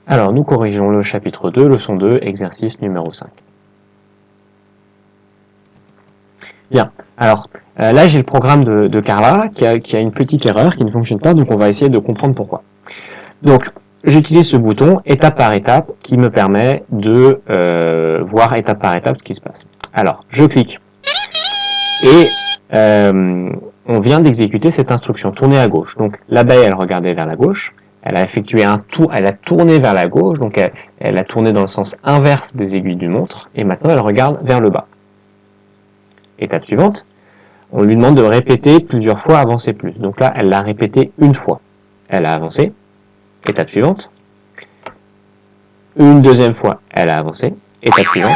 Alors, nous corrigeons le chapitre 2, leçon 2, exercice numéro 5. Bien, alors là j'ai le programme de Carla qui a une petite erreur qui ne fonctionne pas, donc on va essayer de comprendre pourquoi. Donc, j'utilise ce bouton étape par étape qui me permet de voir étape par étape ce qui se passe. Alors, je clique et on vient d'exécuter cette instruction, tourner à gauche. Donc, l'abeille, elle regardait vers la gauche, elle a effectué un tour, elle a tourné vers la gauche, donc elle a tourné dans le sens inverse des aiguilles d'une montre, et maintenant elle regarde vers le bas. Étape suivante, on lui demande de répéter plusieurs fois avancer plus. Donc là, elle l'a répété une fois. Elle a avancé. Étape suivante. Une deuxième fois, elle a avancé. Étape suivante.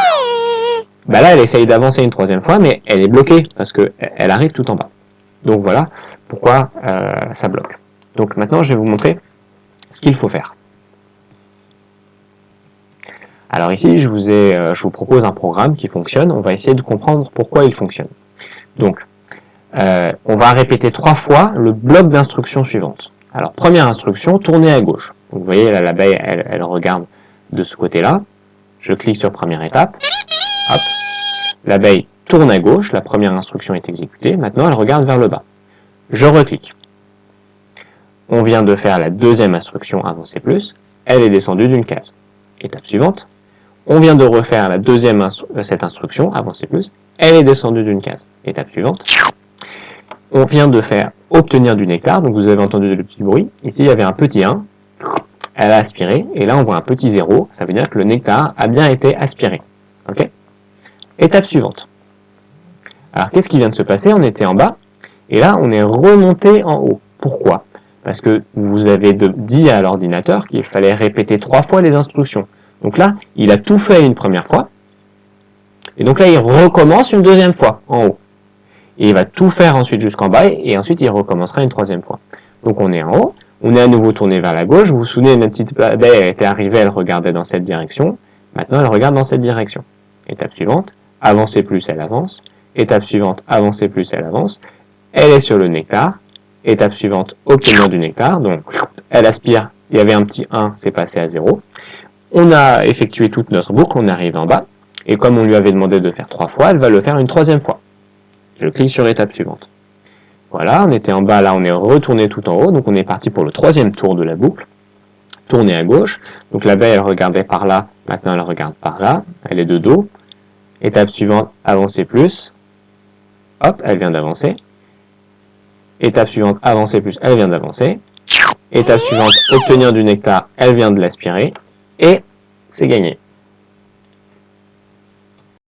Bah là, elle essaye d'avancer une troisième fois, mais elle est bloquée parce qu'elle arrive tout en bas. Donc voilà pourquoi ça bloque. Donc maintenant, je vais vous montrer ce qu'il faut faire. Alors ici, je vous propose un programme qui fonctionne. On va essayer de comprendre pourquoi il fonctionne. Donc, on va répéter 3 fois le bloc d'instructions suivantes. Alors, première instruction, tourner à gauche. Donc, vous voyez, là, l'abeille, elle regarde de ce côté-là. Je clique sur première étape. Hop. L'abeille tourne à gauche. La première instruction est exécutée. Maintenant, elle regarde vers le bas. Je reclique. On vient de faire la deuxième instruction, avancer plus. Elle est descendue d'une case. Étape suivante. On vient de refaire cette instruction, avancer plus. Elle est descendue d'une case. Étape suivante. On vient de faire obtenir du nectar, donc vous avez entendu le petit bruit. Ici, il y avait un petit 1, elle a aspiré, et là on voit un petit 0, ça veut dire que le nectar a bien été aspiré. Okay. Étape suivante. Alors qu'est-ce qui vient de se passer? On était en bas, et là on est remonté en haut. Pourquoi? Parce que vous avez dit à l'ordinateur qu'il fallait répéter 3 fois les instructions. Donc là, il a tout fait une première fois, et donc là il recommence une deuxième fois en haut. Et il va tout faire ensuite jusqu'en bas, et ensuite il recommencera une troisième fois. Donc on est en haut, on est à nouveau tourné vers la gauche, vous vous souvenez, notre petite abeille, elle était arrivée, elle regardait dans cette direction, maintenant elle regarde dans cette direction. Étape suivante, avancer plus, elle avance. Étape suivante, avancer plus, elle avance. Elle est sur le nectar. Étape suivante, obtenir du nectar, donc elle aspire, il y avait un petit 1, c'est passé à 0. On a effectué toute notre boucle, on arrive en bas, et comme on lui avait demandé de faire 3 fois, elle va le faire une troisième fois. Je clique sur étape suivante. Voilà, on était en bas, là on est retourné tout en haut, donc on est parti pour le troisième tour de la boucle. Tourner à gauche, donc l'abeille elle regardait par là, maintenant elle regarde par là, elle est de dos. Étape suivante, avancer plus. Hop, elle vient d'avancer. Étape suivante, avancer plus, elle vient d'avancer. Étape suivante, obtenir du nectar, elle vient de l'aspirer. Et c'est gagné.